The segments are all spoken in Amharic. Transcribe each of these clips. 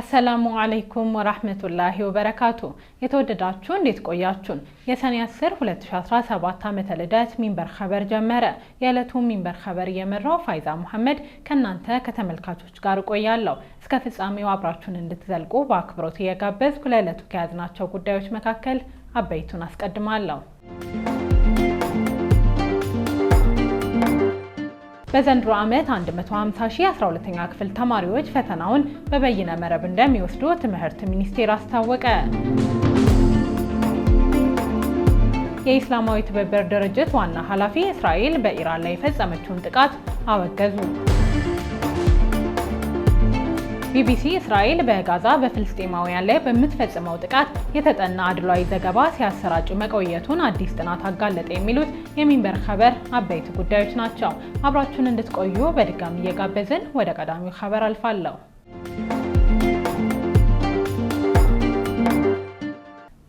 አሰላሙ አለይኩም ወራህመቱላሂ ወበረካቱ። የተወደዳችሁ እንዴት ቆያችሁን? የሰኔ 10 2017 ዓመተ ልደት ሚንበር ኸበር ጀመረ። የዕለቱ ሚንበር ኸበር የመራው ፋይዛ መሐመድ ከናንተ ከተመልካቾች ጋር ቆያለሁ። እስከ ፍጻሜው አብራችሁን እንድትዘልቁ በአክብሮት እየጋበዝኩ ለዕለቱ ከያዝናቸው ጉዳዮች መካከል አበይቱን አስቀድማለሁ። በዘንድሮ ዓመት 150,000 12ኛ ክፍል ተማሪዎች ፈተናውን በበይነ መረብ እንደሚወስዱ ትምህርት ሚኒስቴር አስታወቀ። የኢስላማዊ ትብብር ድርጅት ዋና ኃላፊ እስራኤል በኢራን ላይ የፈጸመችውን ጥቃት አወገዙ። ቢቢሲ እስራኤል በጋዛ በፍልስጤማውያን ላይ በምትፈጽመው ጥቃት የተጠና አድሏዊ ዘገባ ሲያሰራጭ መቆየቱን አዲስ ጥናት አጋለጠ። የሚሉት የሚንበር ኸበር አበይት ጉዳዮች ናቸው። አብራችሁን እንድትቆዩ በድጋሚ እየጋበዝን ወደ ቀዳሚው ኸበር አልፋለሁ።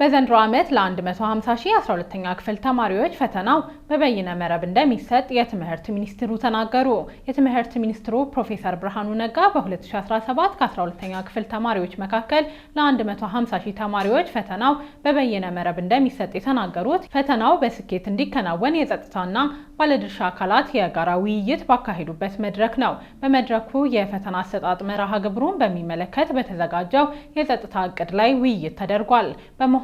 በዘንድሮ ዓመት ለ150,000 12ኛ ክፍል ተማሪዎች ፈተናው በበይነ መረብ እንደሚሰጥ የትምህርት ሚኒስትሩ ተናገሩ። የትምህርት ሚኒስትሩ ፕሮፌሰር ብርሃኑ ነጋ በ2017 ከ12ኛ ክፍል ተማሪዎች መካከል ለ150,000 ተማሪዎች ፈተናው በበይነ መረብ እንደሚሰጥ የተናገሩት ፈተናው በስኬት እንዲከናወን የጸጥታና ባለድርሻ አካላት የጋራ ውይይት ባካሄዱበት መድረክ ነው። በመድረኩ የፈተና አሰጣጥ መርሃ ግብሩን በሚመለከት በተዘጋጀው የጸጥታ እቅድ ላይ ውይይት ተደርጓል።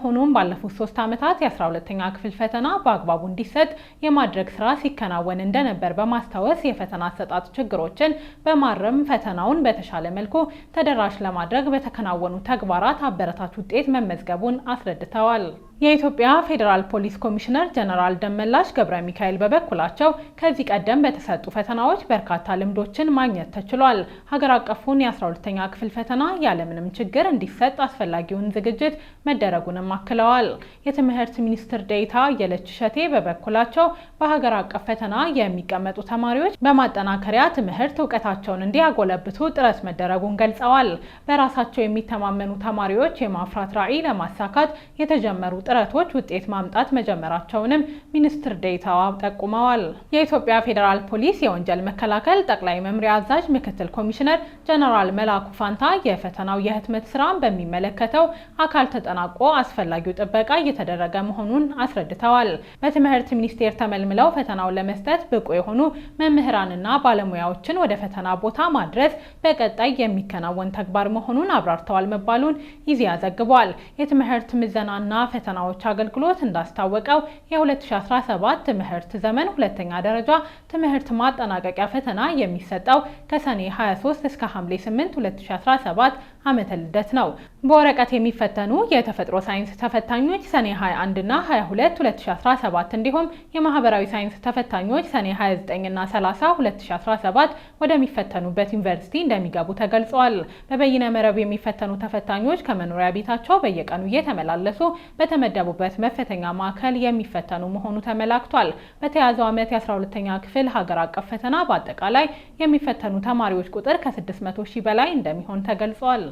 ሆኖም ባለፉት 3 ዓመታት የ12ኛ ክፍል ፈተና በአግባቡ እንዲሰጥ የማድረግ ስራ ሲከናወን እንደነበር በማስታወስ የፈተና አሰጣጥ ችግሮችን በማረም ፈተናውን በተሻለ መልኩ ተደራሽ ለማድረግ በተከናወኑ ተግባራት አበረታች ውጤት መመዝገቡን አስረድተዋል። የኢትዮጵያ ፌዴራል ፖሊስ ኮሚሽነር ጀነራል ደመላሽ ገብረ ሚካኤል በበኩላቸው ከዚህ ቀደም በተሰጡ ፈተናዎች በርካታ ልምዶችን ማግኘት ተችሏል። ሀገር አቀፉን የ12ኛ ክፍል ፈተና ያለምንም ችግር እንዲሰጥ አስፈላጊውን ዝግጅት መደረጉንም አክለዋል። የትምህርት ሚኒስትር ዴኤታ አየለች እሸቴ በበኩላቸው በሀገር አቀፍ ፈተና የሚቀመጡ ተማሪዎች በማጠናከሪያ ትምህርት እውቀታቸውን እንዲያጎለብቱ ጥረት መደረጉን ገልጸዋል። በራሳቸው የሚተማመኑ ተማሪዎች የማፍራት ራዕይ ለማሳካት የተጀመሩ ጥረቶች ውጤት ማምጣት መጀመራቸውንም ሚኒስትር ዴኤታዋ ጠቁመዋል። የኢትዮጵያ ፌዴራል ፖሊስ የወንጀል መከላከል ጠቅላይ መምሪያ አዛዥ ምክትል ኮሚሽነር ጀነራል መላኩ ፋንታ የፈተናው የህትመት ስራን በሚመለከተው አካል ተጠናቆ አስፈላጊው ጥበቃ እየተደረገ መሆኑን አስረድተዋል። በትምህርት ሚኒስቴር ተመልምለው ፈተናውን ለመስጠት ብቁ የሆኑ መምህራንና ባለሙያዎችን ወደ ፈተና ቦታ ማድረስ በቀጣይ የሚከናወን ተግባር መሆኑን አብራርተዋል መባሉን ኢዜአ ዘግቧል። የትምህርት ምዘናና ፈተናዎች አገልግሎት እንዳስታወቀው የ2017 ትምህርት ዘመን ሁለተኛ ደረጃ ትምህርት ማጠናቀቂያ ፈተና የሚሰጠው ከሰኔ 23 እስከ ሐምሌ 8 2017 ዓመተ ልደት ነው። በወረቀት የሚፈተኑ የተፈጥሮ ሳይንስ ተፈታኞች ሰኔ 21 እና 22 2017 እንዲሁም የማህበራዊ ሳይንስ ተፈታኞች ሰኔ 29 እና 30 2017 ወደሚፈተኑበት ዩኒቨርሲቲ እንደሚገቡ ተገልጿል። በበይነ መረብ የሚፈተኑ ተፈታኞች ከመኖሪያ ቤታቸው በየቀኑ እየተመላለሱ በተመደቡበት መፈተኛ ማዕከል የሚፈተኑ መሆኑ ተመላክቷል። በተያዘው ዓመት የ12ኛ ክፍል ሀገር አቀፍ ፈተና በአጠቃላይ የሚፈተኑ ተማሪዎች ቁጥር ከ600,000 በላይ እንደሚሆን ተገልጿል።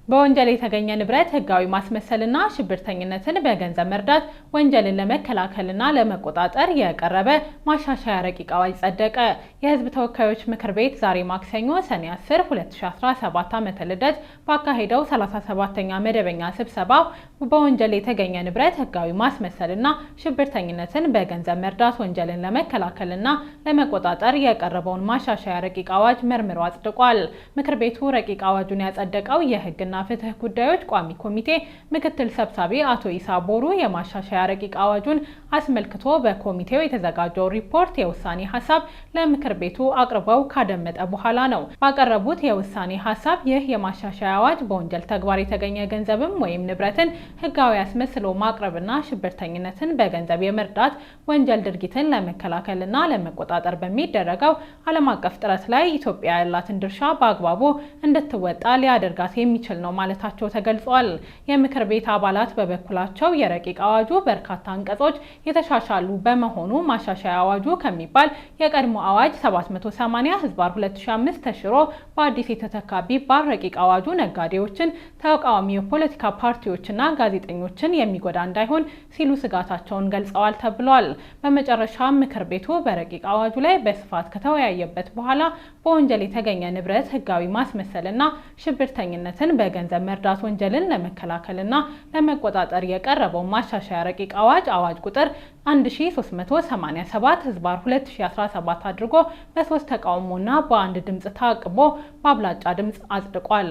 በወንጀል የተገኘ ንብረት ህጋዊ ማስመሰልና ሽብርተኝነትን በገንዘብ መርዳት ወንጀልን ለመከላከልና ለመቆጣጠር የቀረበ ማሻሻያ ረቂቅ አዋጅ ጸደቀ። የህዝብ ተወካዮች ምክር ቤት ዛሬ ማክሰኞ ሰኔ 10 2017 ዓመተ ልደት ባካሄደው 37ኛ መደበኛ ስብሰባው በወንጀል የተገኘ ንብረት ህጋዊ ማስመሰልና ሽብርተኝነትን በገንዘብ መርዳት ወንጀልን ለመከላከልና ለመቆጣጠር የቀረበውን ማሻሻያ ረቂቅ አዋጅ መርምሮ አጽድቋል። ምክር ቤቱ ረቂቅ አዋጁን ያጸደቀው የህግና ፍትህ ጉዳዮች ቋሚ ኮሚቴ ምክትል ሰብሳቢ አቶ ኢሳ ቦሩ የማሻሻያ ረቂቅ አዋጁን አስመልክቶ በኮሚቴው የተዘጋጀው ሪፖርት የውሳኔ ሀሳብ ለምክር ቤቱ አቅርበው ካደመጠ በኋላ ነው። ባቀረቡት የውሳኔ ሀሳብ ይህ የማሻሻያ አዋጅ በወንጀል ተግባር የተገኘ ገንዘብም ወይም ንብረትን ህጋዊ አስመስሎ ማቅረብና ሽብርተኝነትን በገንዘብ የመርዳት ወንጀል ድርጊትን ለመከላከልና ለመቆጣጠር በሚደረገው ዓለም አቀፍ ጥረት ላይ ኢትዮጵያ ያላትን ድርሻ በአግባቡ እንድትወጣ ሊያደርጋት የሚችል ነው ማለታቸው ተገልጿል። የምክር ቤት አባላት በበኩላቸው የረቂቅ አዋጁ በርካታ አንቀጾች የተሻሻሉ በመሆኑ ማሻሻያ አዋጁ ከሚባል የቀድሞ አዋጅ 780/2005 ተሽሮ በአዲስ የተተካ ቢባል ረቂቅ አዋጁ ነጋዴዎችን፣ ተቃዋሚ የፖለቲካ ፓርቲዎችና ጋዜጠኞችን የሚጎዳ እንዳይሆን ሲሉ ስጋታቸውን ገልጸዋል ተብሏል። በመጨረሻም ምክር ቤቱ በረቂቅ አዋጁ ላይ በስፋት ከተወያየበት በኋላ በወንጀል የተገኘ ንብረት ህጋዊ ማስመሰልና ሽብርተኝነትን በገንዘብ መርዳት ወንጀልን ለመከላከልና ለመቆጣጠር የቀረበው ማሻሻያ ረቂቅ አዋጅ ቁጥር 1387/2017 አድርጎ በ3 ተቃውሞና በ1 ድምጽ ታቅቦ በአብላጫ ድምጽ አጽድቋል።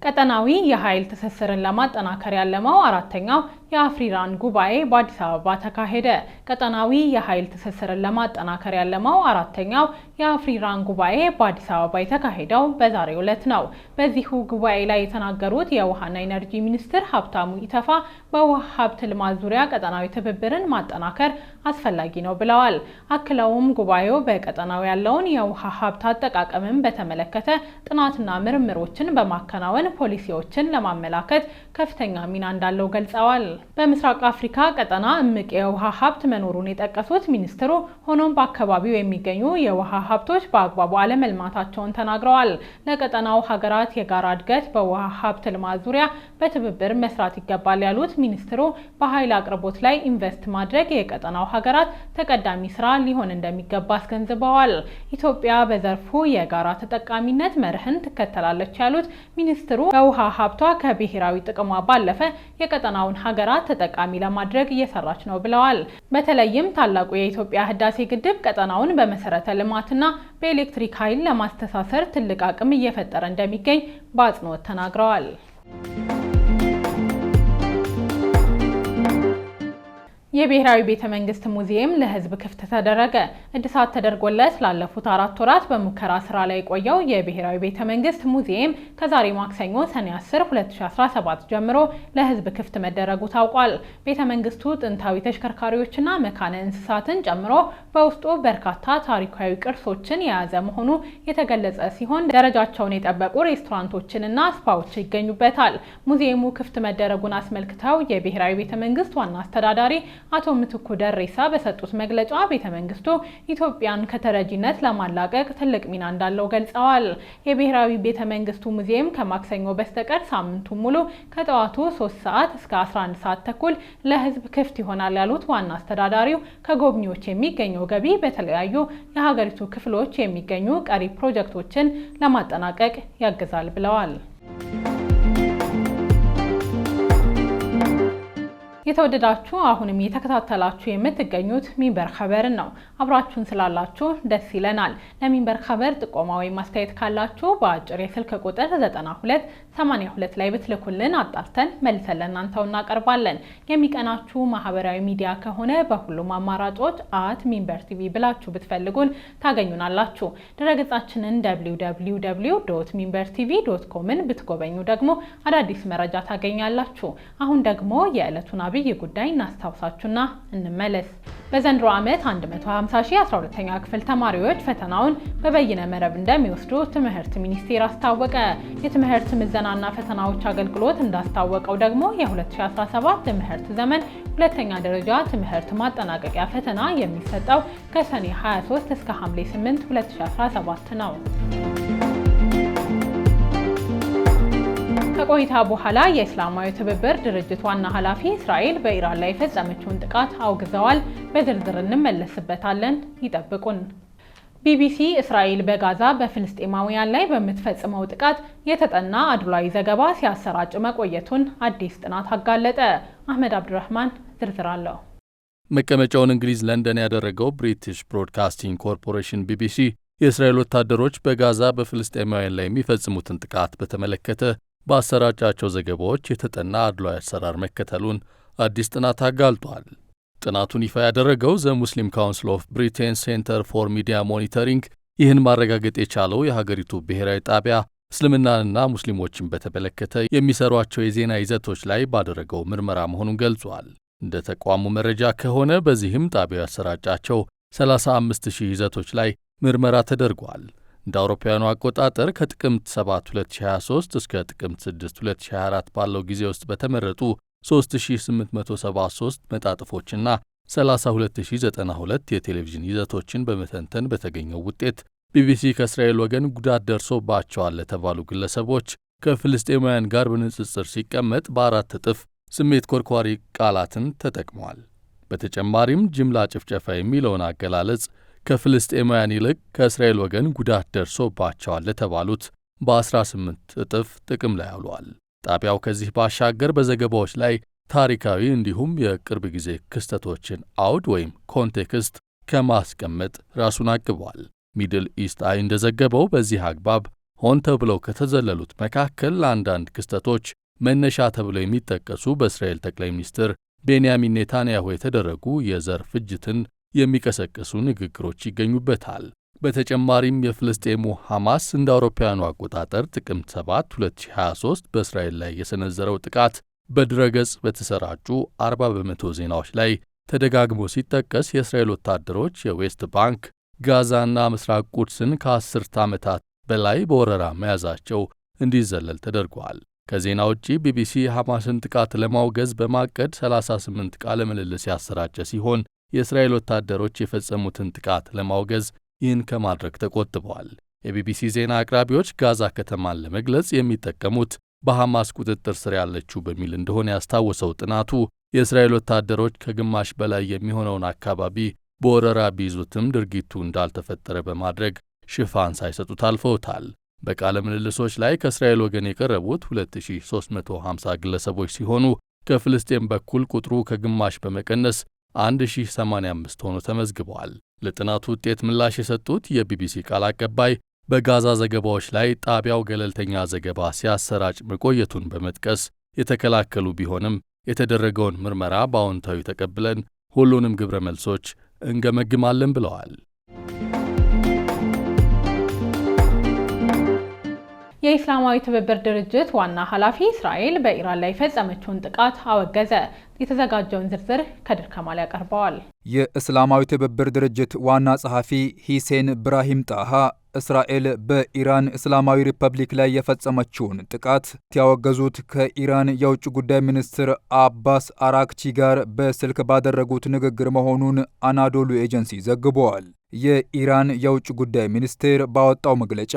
ቀጠናዊ የኃይል ትስስርን ለማጠናከር ያለመው አራተኛው የአፍሪራን ጉባኤ በአዲስ አበባ ተካሄደ። ቀጠናዊ የኃይል ትስስርን ለማጠናከር ያለመው አራተኛው የአፍሪራን ጉባኤ በአዲስ አበባ የተካሄደው በዛሬው ዕለት ነው። በዚሁ ጉባኤ ላይ የተናገሩት የውሃና ኢነርጂ ሚኒስትር ሀብታሙ ኢተፋ በውሃ ሀብት ልማት ዙሪያ ቀጠናዊ ትብብርን ማጠናከር አስፈላጊ ነው ብለዋል። አክለውም ጉባኤው በቀጠናው ያለውን የውሃ ሀብት አጠቃቀምን በተመለከተ ጥናትና ምርምሮችን በማከናወን ፖሊሲዎችን ለማመላከት ከፍተኛ ሚና እንዳለው ገልጸዋል። በምስራቅ አፍሪካ ቀጠና እምቅ የውሃ ሀብት መኖሩን የጠቀሱት ሚኒስትሩ ሆኖም በአካባቢው የሚገኙ የውሃ ሀብቶች በአግባቡ አለመልማታቸውን ተናግረዋል። ለቀጠናው ሀገራት የጋራ እድገት በውሃ ሀብት ልማት ዙሪያ በትብብር መስራት ይገባል ያሉት ሚኒስትሩ በኃይል አቅርቦት ላይ ኢንቨስት ማድረግ የቀጠናው ሀገራት ተቀዳሚ ስራ ሊሆን እንደሚገባ አስገንዝበዋል። ኢትዮጵያ በዘርፉ የጋራ ተጠቃሚነት መርህን ትከተላለች ያሉት ሚኒስትሩ በውሃ ሀብቷ ከብሔራዊ ጥቅሟ ባለፈ የቀጠናውን ሀገራት ተጠቃሚ ለማድረግ እየሰራች ነው ብለዋል። በተለይም ታላቁ የኢትዮጵያ ህዳሴ ግድብ ቀጠናውን በመሰረተ ልማትና በኤሌክትሪክ ኃይል ለማስተሳሰር ትልቅ አቅም እየፈጠረ እንደሚገኝ በአጽንኦት ተናግረዋል። የብሔራዊ ቤተ መንግስት ሙዚየም ለህዝብ ክፍት ተደረገ። እድሳት ተደርጎለት ላለፉት 4 ወራት በሙከራ ስራ ላይ የቆየው የብሔራዊ ቤተ መንግስት ሙዚየም ከዛሬ ማክሰኞ ሰኔ 10 2017 ጀምሮ ለህዝብ ክፍት መደረጉ ታውቋል። ቤተ መንግስቱ ጥንታዊ ተሽከርካሪዎችና መካነ እንስሳትን ጨምሮ በውስጡ በርካታ ታሪካዊ ቅርሶችን የያዘ መሆኑ የተገለጸ ሲሆን ደረጃቸውን የጠበቁ ሬስቶራንቶችንና ስፓዎች ይገኙበታል። ሙዚየሙ ክፍት መደረጉን አስመልክተው የብሔራዊ ቤተ መንግስት ዋና አስተዳዳሪ አቶ ምትኩ ደሬሳ በሰጡት መግለጫ ቤተ መንግስቱ ኢትዮጵያን ከተረጂነት ለማላቀቅ ትልቅ ሚና እንዳለው ገልጸዋል። የብሔራዊ ቤተ መንግስቱ ሙዚየም ከማክሰኞ በስተቀር ሳምንቱን ሙሉ ከጠዋቱ 3 ሰዓት እስከ 11 ሰዓት ተኩል ለህዝብ ክፍት ይሆናል ያሉት ዋና አስተዳዳሪው ከጎብኚዎች የሚገኘው ገቢ በተለያዩ የሀገሪቱ ክፍሎች የሚገኙ ቀሪ ፕሮጀክቶችን ለማጠናቀቅ ያግዛል ብለዋል። የተወደዳችሁ አሁንም የተከታተላችሁ የምትገኙት ሚንበር ኸበርን ነው። አብራችሁን ስላላችሁ ደስ ይለናል። ለሚንበር ኸበር ጥቆማ ወይም አስተያየት ካላችሁ በአጭር የስልክ ቁጥር 9282 ላይ ብትልኩልን አጣርተን መልሰን ለእናንተው እናቀርባለን። የሚቀናችሁ ማህበራዊ ሚዲያ ከሆነ በሁሉም አማራጮች @ሚንበር ቲቪ ብላችሁ ብትፈልጉን ታገኙናላችሁ። ድረገጻችንን www.minbertv.com ብትጎበኙ ደግሞ አዳዲስ መረጃ ታገኛላችሁ። አሁን ደግሞ የዕለቱን አብይ ጉዳይ እናስታውሳችሁና እንመለስ። በዘንድሮ ዓመት 150,000 12ኛ ክፍል ተማሪዎች ፈተናውን በበይነ መረብ እንደሚወስዱ ትምህርት ሚኒስቴር አስታወቀ። የትምህርት ምዘናና ፈተናዎች አገልግሎት እንዳስታወቀው ደግሞ የ2017 ትምህርት ዘመን ሁለተኛ ደረጃ ትምህርት ማጠናቀቂያ ፈተና የሚሰጠው ከሰኔ 23 እስከ ሐምሌ 8 2017 ነው። ከቆይታ በኋላ የእስላማዊ ትብብር ድርጅት ዋና ኃላፊ እስራኤል በኢራን ላይ የፈጸመችውን ጥቃት አውግዘዋል። በዝርዝር እንመለስበታለን። ይጠብቁን። ቢቢሲ እስራኤል በጋዛ በፍልስጤማውያን ላይ በምትፈጽመው ጥቃት የተጠና አድሏዊ ዘገባ ሲያሰራጭ መቆየቱን አዲስ ጥናት አጋለጠ። አህመድ አብዱራህማን ዝርዝር አለው። መቀመጫውን እንግሊዝ ለንደን ያደረገው ብሪቲሽ ብሮድካስቲንግ ኮርፖሬሽን ቢቢሲ የእስራኤል ወታደሮች በጋዛ በፍልስጤማውያን ላይ የሚፈጽሙትን ጥቃት በተመለከተ በአሰራጫቸው ዘገባዎች የተጠና አድሏዊ አሰራር መከተሉን አዲስ ጥናት አጋልጧል። ጥናቱን ይፋ ያደረገው ዘ ሙስሊም ካውንስል ኦፍ ብሪቴን ሴንተር ፎር ሚዲያ ሞኒተሪንግ ይህን ማረጋገጥ የቻለው የሀገሪቱ ብሔራዊ ጣቢያ እስልምናንና ሙስሊሞችን በተመለከተ የሚሰሯቸው የዜና ይዘቶች ላይ ባደረገው ምርመራ መሆኑን ገልጿል። እንደ ተቋሙ መረጃ ከሆነ በዚህም ጣቢያው ያሰራጫቸው 35,000 ይዘቶች ላይ ምርመራ ተደርጓል። እንደ አውሮፓውያኑ አቆጣጠር ከጥቅምት 7 2023 እስከ ጥቅምት 6 2024 ባለው ጊዜ ውስጥ በተመረጡ 3873 መጣጥፎችና 32092 የቴሌቪዥን ይዘቶችን በመተንተን በተገኘው ውጤት ቢቢሲ ከእስራኤል ወገን ጉዳት ደርሶባቸዋል ለተባሉ ግለሰቦች ከፍልስጤማውያን ጋር በንጽጽር ሲቀመጥ በ4 እጥፍ ስሜት ኮርኳሪ ቃላትን ተጠቅሟል። በተጨማሪም ጅምላ ጭፍጨፋ የሚለውን አገላለጽ ከፍልስጤማውያን ይልቅ ከእስራኤል ወገን ጉዳት ደርሶባቸዋል ለተባሉት በ18 እጥፍ ጥቅም ላይ አውሏል። ጣቢያው ከዚህ ባሻገር በዘገባዎች ላይ ታሪካዊ እንዲሁም የቅርብ ጊዜ ክስተቶችን አውድ ወይም ኮንቴክስት ከማስቀመጥ ራሱን አቅቧል። ሚድል ኢስት አይ እንደዘገበው በዚህ አግባብ ሆን ተብለው ከተዘለሉት መካከል ለአንዳንድ ክስተቶች መነሻ ተብለው የሚጠቀሱ በእስራኤል ጠቅላይ ሚኒስትር ቤንያሚን ኔታንያሁ የተደረጉ የዘር ፍጅትን የሚቀሰቅሱ ንግግሮች ይገኙበታል። በተጨማሪም የፍልስጤሙ ሐማስ እንደ አውሮፓውያኑ አቆጣጠር ጥቅምት 7 2023 በእስራኤል ላይ የሰነዘረው ጥቃት በድረገጽ በተሰራጩ 40 በመቶ ዜናዎች ላይ ተደጋግሞ ሲጠቀስ የእስራኤል ወታደሮች የዌስት ባንክ፣ ጋዛና ምስራቅ ቁድስን ከ10 ዓመታት በላይ በወረራ መያዛቸው እንዲዘለል ተደርጓል። ከዜና ውጪ ቢቢሲ ሐማስን ጥቃት ለማውገዝ በማቀድ 38 ቃለ ምልልስ ያሰራጨ ሲሆን የእስራኤል ወታደሮች የፈጸሙትን ጥቃት ለማውገዝ ይህን ከማድረግ ተቆጥበዋል። የቢቢሲ ዜና አቅራቢዎች ጋዛ ከተማን ለመግለጽ የሚጠቀሙት በሐማስ ቁጥጥር ስር ያለችው በሚል እንደሆነ ያስታወሰው ጥናቱ የእስራኤል ወታደሮች ከግማሽ በላይ የሚሆነውን አካባቢ በወረራ ቢይዙትም ድርጊቱ እንዳልተፈጠረ በማድረግ ሽፋን ሳይሰጡት አልፈውታል። በቃለ ምልልሶች ላይ ከእስራኤል ወገን የቀረቡት 2350 ግለሰቦች ሲሆኑ ከፍልስጤም በኩል ቁጥሩ ከግማሽ በመቀነስ 1085 ሆኖ ተመዝግበዋል። ለጥናቱ ውጤት ምላሽ የሰጡት የቢቢሲ ቃል አቀባይ በጋዛ ዘገባዎች ላይ ጣቢያው ገለልተኛ ዘገባ ሲያሰራጭ መቆየቱን በመጥቀስ የተከላከሉ ቢሆንም የተደረገውን ምርመራ በአዎንታዊ ተቀብለን ሁሉንም ግብረ መልሶች እንገመግማለን ብለዋል። የኢስላማዊ ትብብር ድርጅት ዋና ኃላፊ እስራኤል በኢራን ላይ የፈጸመችውን ጥቃት አወገዘ። የተዘጋጀውን ዝርዝር ከድር ከማል ያቀርበዋል። የእስላማዊ ትብብር ድርጅት ዋና ጸሐፊ ሂሴን ብራሂም ጣሃ እስራኤል በኢራን እስላማዊ ሪፐብሊክ ላይ የፈጸመችውን ጥቃት ያወገዙት ከኢራን የውጭ ጉዳይ ሚኒስትር አባስ አራክቺ ጋር በስልክ ባደረጉት ንግግር መሆኑን አናዶሉ ኤጀንሲ ዘግቧል። የኢራን የውጭ ጉዳይ ሚኒስቴር ባወጣው መግለጫ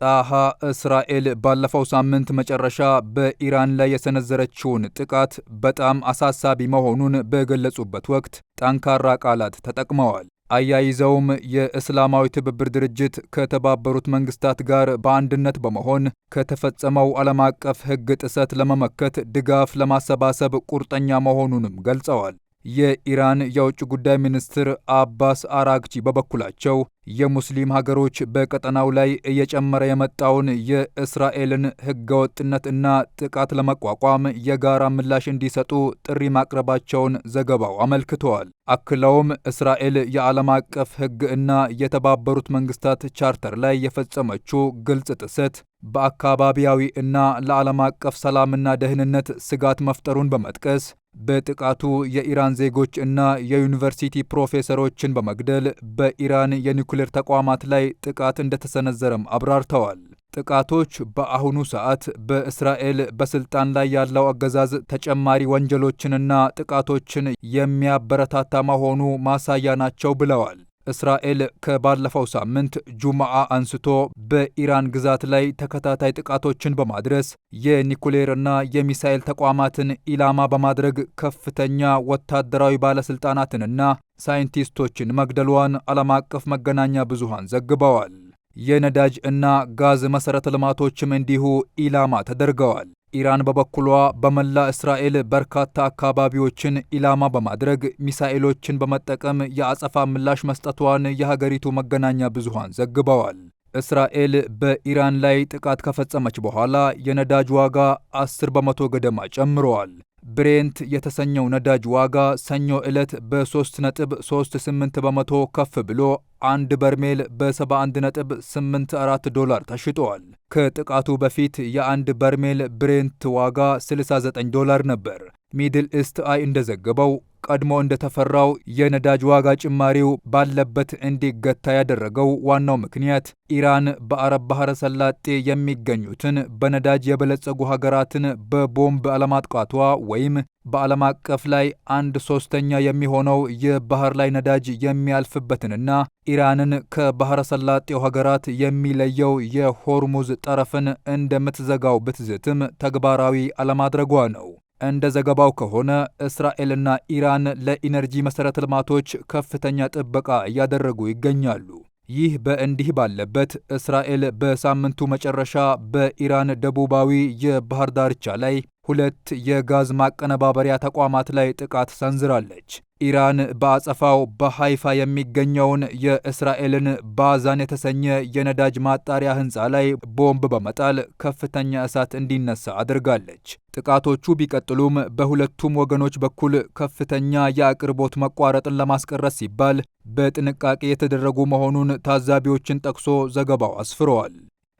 ጣሃ እስራኤል ባለፈው ሳምንት መጨረሻ በኢራን ላይ የሰነዘረችውን ጥቃት በጣም አሳሳቢ መሆኑን በገለጹበት ወቅት ጠንካራ ቃላት ተጠቅመዋል። አያይዘውም የእስላማዊ ትብብር ድርጅት ከተባበሩት መንግስታት ጋር በአንድነት በመሆን ከተፈጸመው ዓለም አቀፍ ሕግ ጥሰት ለመመከት ድጋፍ ለማሰባሰብ ቁርጠኛ መሆኑንም ገልጸዋል። የኢራን የውጭ ጉዳይ ሚኒስትር አባስ አራግቺ በበኩላቸው የሙስሊም ሀገሮች በቀጠናው ላይ እየጨመረ የመጣውን የእስራኤልን ሕገወጥነት እና ጥቃት ለመቋቋም የጋራ ምላሽ እንዲሰጡ ጥሪ ማቅረባቸውን ዘገባው አመልክተዋል። አክለውም እስራኤል የዓለም አቀፍ ሕግ እና የተባበሩት መንግስታት ቻርተር ላይ የፈጸመችው ግልጽ ጥሰት በአካባቢያዊ እና ለዓለም አቀፍ ሰላምና ደህንነት ስጋት መፍጠሩን በመጥቀስ በጥቃቱ የኢራን ዜጎች እና የዩኒቨርሲቲ ፕሮፌሰሮችን በመግደል በኢራን የኒውክሌር ተቋማት ላይ ጥቃት እንደተሰነዘረም አብራርተዋል። ጥቃቶች በአሁኑ ሰዓት በእስራኤል በስልጣን ላይ ያለው አገዛዝ ተጨማሪ ወንጀሎችንና ጥቃቶችን የሚያበረታታ መሆኑ ማሳያ ናቸው ብለዋል። እስራኤል ከባለፈው ሳምንት ጁምዓ አንስቶ በኢራን ግዛት ላይ ተከታታይ ጥቃቶችን በማድረስ የኒኩሌርና የሚሳኤል ተቋማትን ኢላማ በማድረግ ከፍተኛ ወታደራዊ ባለስልጣናትንና ሳይንቲስቶችን መግደሏን ዓለም አቀፍ መገናኛ ብዙሃን ዘግበዋል። የነዳጅ እና ጋዝ መሠረተ ልማቶችም እንዲሁ ኢላማ ተደርገዋል። ኢራን በበኩሏ በመላ እስራኤል በርካታ አካባቢዎችን ኢላማ በማድረግ ሚሳኤሎችን በመጠቀም የአጸፋ ምላሽ መስጠቷን የሀገሪቱ መገናኛ ብዙሃን ዘግበዋል። እስራኤል በኢራን ላይ ጥቃት ከፈጸመች በኋላ የነዳጅ ዋጋ 10 በመቶ ገደማ ጨምረዋል። ብሬንት የተሰኘው ነዳጅ ዋጋ ሰኞ ዕለት በ3.38 በመቶ ከፍ ብሎ አንድ በርሜል በ71.84 ዶላር ተሽጧል። ከጥቃቱ በፊት የአንድ በርሜል ብሬንት ዋጋ 69 ዶላር ነበር። ሚድል ኢስት አይ እንደዘገበው ቀድሞ እንደተፈራው የነዳጅ ዋጋ ጭማሪው ባለበት እንዲገታ ያደረገው ዋናው ምክንያት ኢራን በአረብ ባህረ ሰላጤ የሚገኙትን በነዳጅ የበለጸጉ ሀገራትን በቦምብ አለማጥቃቷ ወይም በዓለም አቀፍ ላይ 1/3 የሚሆነው የባህር ላይ ነዳጅ የሚያልፍበትንና ኢራንን ከባህረ ሰላጤው ሀገራት የሚለየው የሆርሙዝ ጠረፍን እንደምትዘጋው ብትዝትም ተግባራዊ አለማድረጓ ነው። እንደ ዘገባው ከሆነ እስራኤልና ኢራን ለኢነርጂ መሠረተ ልማቶች ከፍተኛ ጥበቃ እያደረጉ ይገኛሉ። ይህ በእንዲህ ባለበት እስራኤል በሳምንቱ መጨረሻ በኢራን ደቡባዊ የባህር ዳርቻ ላይ 2 የጋዝ ማቀነባበሪያ ተቋማት ላይ ጥቃት ሰንዝራለች። ኢራን በአጸፋው በሃይፋ የሚገኘውን የእስራኤልን ባዛን የተሰኘ የነዳጅ ማጣሪያ ሕንፃ ላይ ቦምብ በመጣል ከፍተኛ እሳት እንዲነሳ አድርጋለች። ጥቃቶቹ ቢቀጥሉም በሁለቱም ወገኖች በኩል ከፍተኛ የአቅርቦት መቋረጥን ለማስቀረት ሲባል በጥንቃቄ የተደረጉ መሆኑን ታዛቢዎችን ጠቅሶ ዘገባው አስፍረዋል።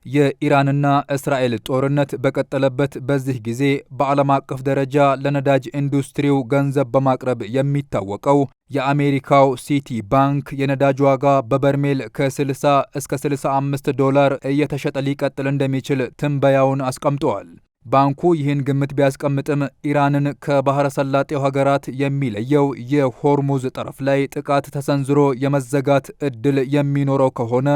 የኢራንና እስራኤል ጦርነት በቀጠለበት በዚህ ጊዜ በዓለም አቀፍ ደረጃ ለነዳጅ ኢንዱስትሪው ገንዘብ በማቅረብ የሚታወቀው የአሜሪካው ሲቲ ባንክ የነዳጅ ዋጋ በበርሜል ከ60 እስከ $65 እየተሸጠ ሊቀጥል እንደሚችል ትንበያውን አስቀምጧል። ባንኩ ይህን ግምት ቢያስቀምጥም ኢራንን ከባህረ ሰላጤው ሀገራት የሚለየው የሆርሙዝ ጠረፍ ላይ ጥቃት ተሰንዝሮ የመዘጋት ዕድል የሚኖረው ከሆነ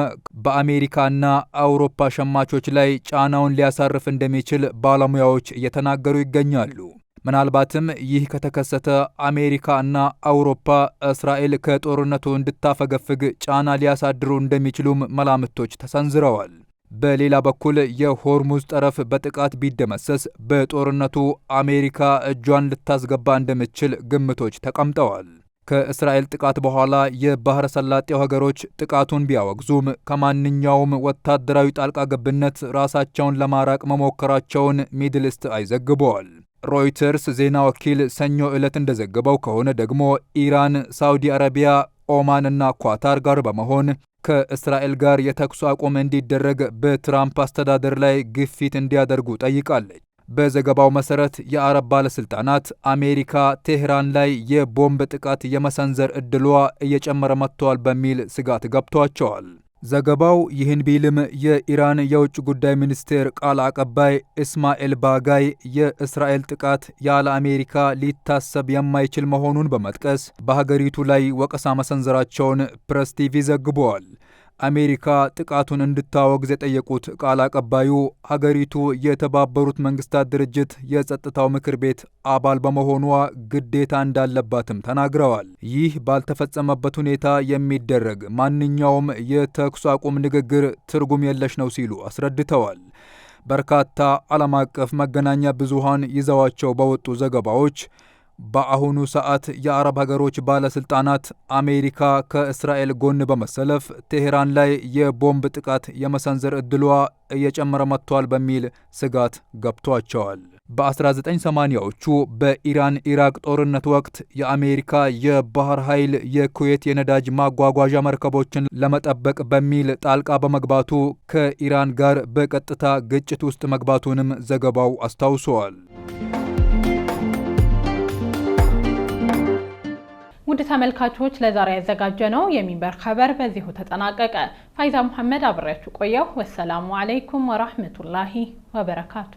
በአሜሪካና አውሮፓ ሸማቾች ላይ ጫናውን ሊያሳርፍ እንደሚችል ባለሙያዎች እየተናገሩ ይገኛሉ። ምናልባትም ይህ ከተከሰተ አሜሪካ እና አውሮፓ እስራኤል ከጦርነቱ እንድታፈገፍግ ጫና ሊያሳድሩ እንደሚችሉም መላምቶች ተሰንዝረዋል። በሌላ በኩል የሆርሙዝ ጠረፍ በጥቃት ቢደመሰስ በጦርነቱ አሜሪካ እጇን ልታስገባ እንደምትችል ግምቶች ተቀምጠዋል። ከእስራኤል ጥቃት በኋላ የባህረ ሰላጤው ሀገሮች ጥቃቱን ቢያወግዙም ከማንኛውም ወታደራዊ ጣልቃ ገብነት ራሳቸውን ለማራቅ መሞከራቸውን ሚድል ኢስት አይ ዘግበዋል። ሮይተርስ ዜና ወኪል ሰኞ ዕለት እንደዘገበው ከሆነ ደግሞ ኢራን፣ ሳውዲ አረቢያ፣ ኦማን እና ኳታር ጋር በመሆን ከእስራኤል ጋር የተኩስ አቁም እንዲደረግ በትራምፕ አስተዳደር ላይ ግፊት እንዲያደርጉ ጠይቃለች። በዘገባው መሰረት የአረብ ባለስልጣናት አሜሪካ ቴህራን ላይ የቦምብ ጥቃት የመሰንዘር ዕድሏ እየጨመረ መጥቷል በሚል ስጋት ገብቷቸዋል። ዘገባው ይህን ቢልም የኢራን የውጭ ጉዳይ ሚኒስቴር ቃል አቀባይ ኢስማኤል ባጋይ የእስራኤል ጥቃት ያለ አሜሪካ ሊታሰብ የማይችል መሆኑን በመጥቀስ በሀገሪቱ ላይ ወቀሳ መሰንዘራቸውን ፕሬስ ቲቪ ዘግበዋል። አሜሪካ ጥቃቱን እንድታወግዝ የጠየቁት ቃል አቀባዩ ሀገሪቱ የተባበሩት መንግስታት ድርጅት የጸጥታው ምክር ቤት አባል በመሆኗ ግዴታ እንዳለባትም ተናግረዋል። ይህ ባልተፈጸመበት ሁኔታ የሚደረግ ማንኛውም የተኩስ አቁም ንግግር ትርጉም የለሽ ነው ሲሉ አስረድተዋል። በርካታ ዓለም አቀፍ መገናኛ ብዙሃን ይዘዋቸው በወጡ ዘገባዎች በአሁኑ ሰዓት የአረብ ሀገሮች ባለስልጣናት አሜሪካ ከእስራኤል ጎን በመሰለፍ ቴህራን ላይ የቦምብ ጥቃት የመሰንዘር ዕድሏ እየጨመረ መጥቷል በሚል ስጋት ገብቷቸዋል። በ1980ዎቹ በኢራን ኢራቅ ጦርነት ወቅት የአሜሪካ የባህር ኃይል የኩዌት የነዳጅ ማጓጓዣ መርከቦችን ለመጠበቅ በሚል ጣልቃ በመግባቱ ከኢራን ጋር በቀጥታ ግጭት ውስጥ መግባቱንም ዘገባው አስታውሰዋል። ውድ ተመልካቾች ለዛሬ ያዘጋጀነው የሚንበር ኸበር በዚሁ ተጠናቀቀ። ፋይዛ መሐመድ አብሬያችሁ ቆየሁ። ወሰላሙ አለይኩም ወራህመቱላሂ ወበረካቱ።